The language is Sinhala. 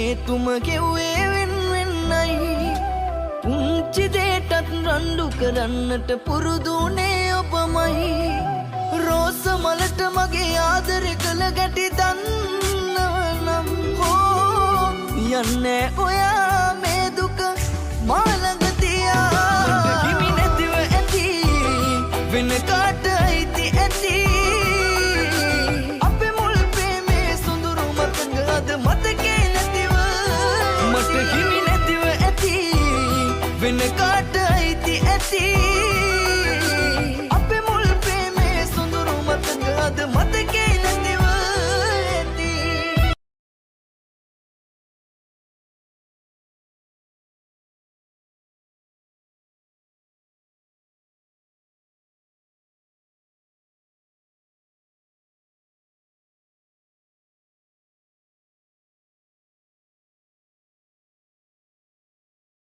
හේතුම ගෙව්වේ වෙන්වෙන්නයි පුංචි දේටත් රණ්ඩු කරන්නට පුරුදුනේ ඔබමයි රෝස මලට මගේ ආදරය කළ ගැටි දන්නවනම් හෝ යන්නේ ඔයා මේ දුක මාළඟ තියා මට හිමි නැතිව ඇති වෙන කාට අයිති ඇති අපේ මුල් ප්‍රේමේ සොඳුරු මතක අද මතකේ නැතිව මට හිමි නැතිව ඇති වෙන